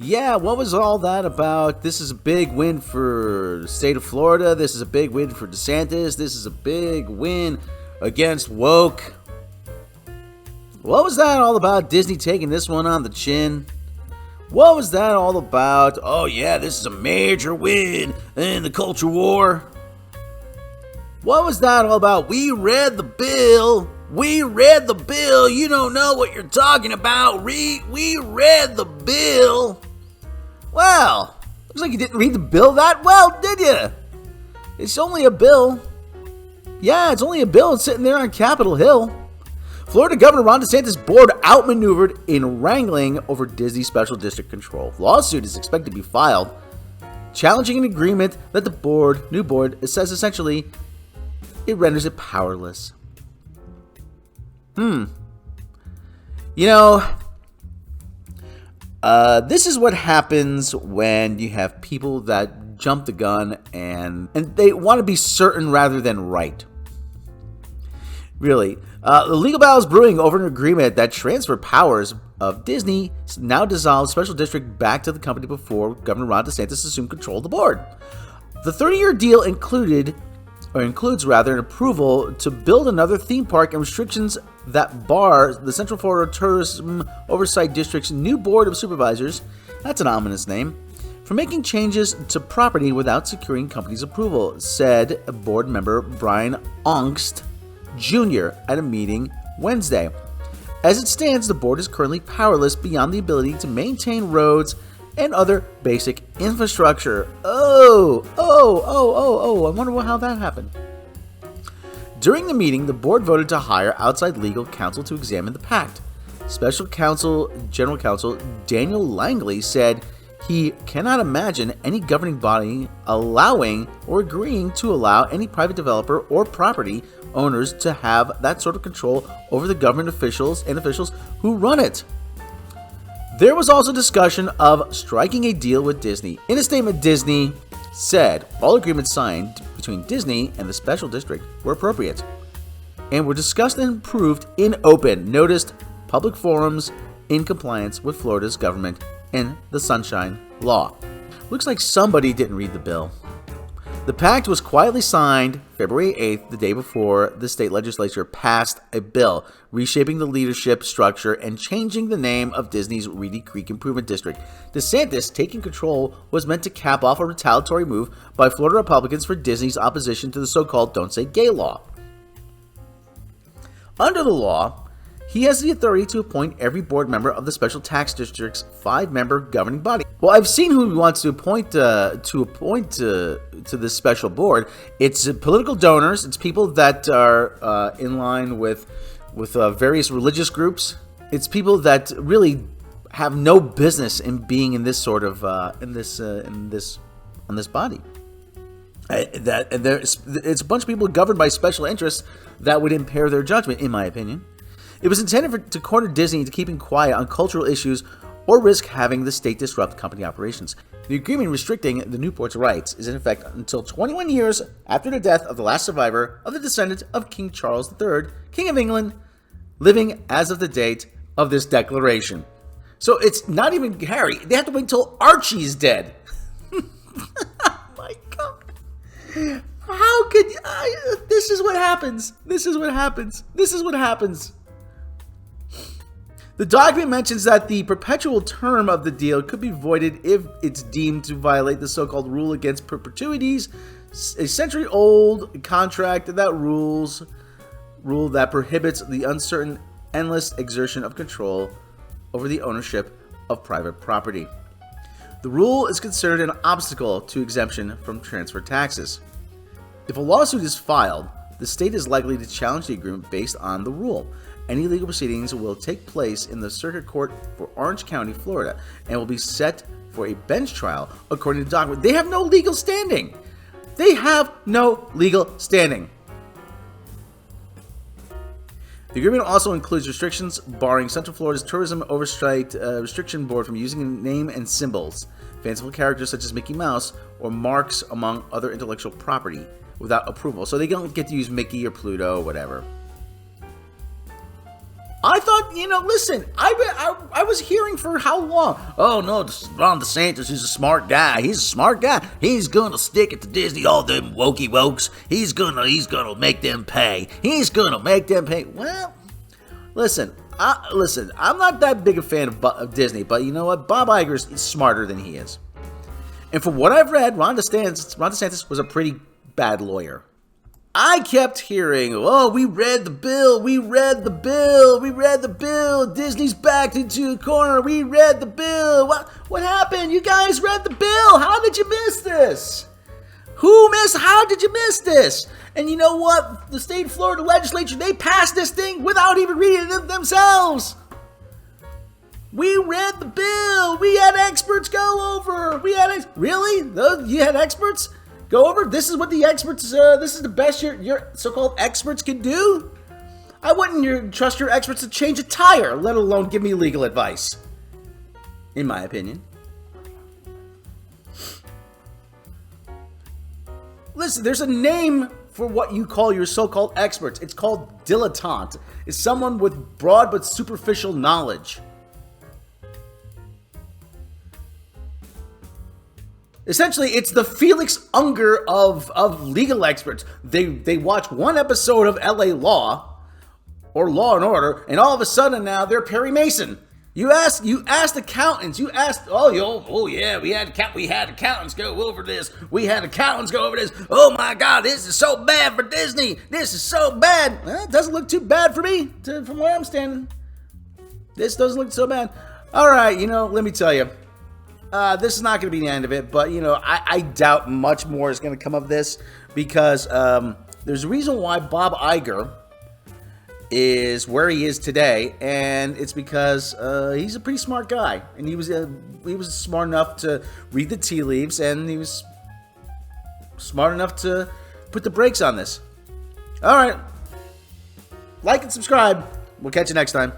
Yeah, what was all that about? This is a big win for the state of Florida. This is a big win for DeSantis. This is a big win against woke. What was that all about? Disney taking this one on the chin? What was that all about? Oh yeah, this is a major win in the culture war. What was that all about? We read the bill. We read the bill. You don't know what you're talking about. We read the bill. Well, looks like you didn't read the bill that well, did you? It's only a bill. Yeah, it's only a bill. It's sitting there on Capitol Hill. Florida Governor Ron DeSantis' board outmaneuvered in wrangling over Disney Special District control. Lawsuit is expected to be filed, challenging an agreement that the new board, says essentially it renders it powerless. You know, this is what happens when you have people that jump the gun and they want to be certain rather than right. Really. The legal battle is brewing over an agreement that transferred powers of Disney now dissolved special district back to the company before Governor Ron DeSantis assumed control of the board. The 30-year deal includes an approval to build another theme park and restrictions that bar the Central Florida Tourism Oversight District's new board of supervisors, that's an ominous name, for making changes to property without securing company's approval, said board member Brian Ongst Jr. at a meeting Wednesday. As it stands, the board is currently powerless beyond the ability to maintain roads and other basic infrastructure. I wonder how that happened. During the meeting, the board voted to hire outside legal counsel to examine the pact. Special General Counsel Daniel Langley said he cannot imagine any governing body allowing or agreeing to allow any private developer or property owners to have that sort of control over the government officials who run it. There was also discussion of striking a deal with Disney. In a statement, Disney said all agreements signed between Disney and the special district were appropriate and were discussed and approved in open, noticed public forums in compliance with Florida's government and the Sunshine Law. Looks like somebody didn't read the bill. The pact was quietly signed February 8th, the day before the state legislature passed a bill reshaping the leadership structure and changing the name of Disney's Reedy Creek Improvement District. DeSantis taking control was meant to cap off a retaliatory move by Florida Republicans for Disney's opposition to the so-called Don't Say Gay law. Under the law, he has the authority to appoint every board member of the Special Tax District's 5-member governing body. Well, I've seen who he wants to appoint to this special board. It's political donors. It's people that are in line with various religious groups. It's people that really have no business in being in this sort of on this body. It's a bunch of people governed by special interests that would impair their judgment, in my opinion. It was intended to corner Disney into keeping quiet on cultural issues or risk having the state disrupt company operations. The agreement restricting the new board's rights is in effect until 21 years after the death of the last survivor of the descendant of King Charles III, King of England, living as of the date of this declaration. So it's not even Harry. They have to wait until Archie's dead. Oh my God. How could this is what happens. This is what happens. This is what happens. The document mentions that the perpetual term of the deal could be voided if it's deemed to violate the so-called rule against perpetuities, a century-old contract rule that prohibits the uncertain, endless exertion of control over the ownership of private property. The rule is considered an obstacle to exemption from transfer taxes. If a lawsuit is filed, the state is likely to challenge the agreement based on the rule. Any legal proceedings will take place in the Circuit Court for Orange County, Florida, and will be set for a bench trial according to the document. They have no legal standing. They have no legal standing. The agreement also includes restrictions barring Central Florida's Tourism Oversight Restriction Board from using name and symbols, fanciful characters such as Mickey Mouse, or marks among other intellectual property without approval. So they don't get to use Mickey or Pluto or whatever. I thought, listen, I was hearing for how long? Oh, no, Ron DeSantis is a smart guy. He's a smart guy. He's gonna stick it to Disney, all them wokey wokes. He's gonna make them pay. He's gonna make them pay. Well, listen, I'm not that big a fan of Disney, but you know what? Bob Iger is smarter than he is. And from what I've read, Ron DeSantis was a pretty bad lawyer. I kept hearing, oh, we read the bill, Disney's backed into a corner, we read the bill. What happened? You guys read the bill. How did you miss this? How did you miss this? And you know what? The state of Florida legislature, they passed this thing without even reading it themselves. We read the bill. We had experts go over. Really? You had experts go over? This is what the experts, this is the best your so-called experts can do? I wouldn't trust your experts to change a tire, let alone give me legal advice. In my opinion. Listen, there's a name for what you call your so-called experts. It's called dilettante. It's someone with broad but superficial knowledge. Essentially, it's the Felix Unger of legal experts. They watch one episode of LA Law or Law and Order, and all of a sudden now they're Perry Mason. You asked accountants. We had accountants go over this. Oh my God, this is so bad for Disney. This is so bad. Well, it doesn't look too bad for me, from where I'm standing. This doesn't look so bad. All right, let me tell you. This is not going to be the end of it, but, I doubt much more is going to come of this because there's a reason why Bob Iger is where he is today, and it's because he's a pretty smart guy, and he was smart enough to read the tea leaves, and he was smart enough to put the brakes on this. All right. Like and subscribe. We'll catch you next time.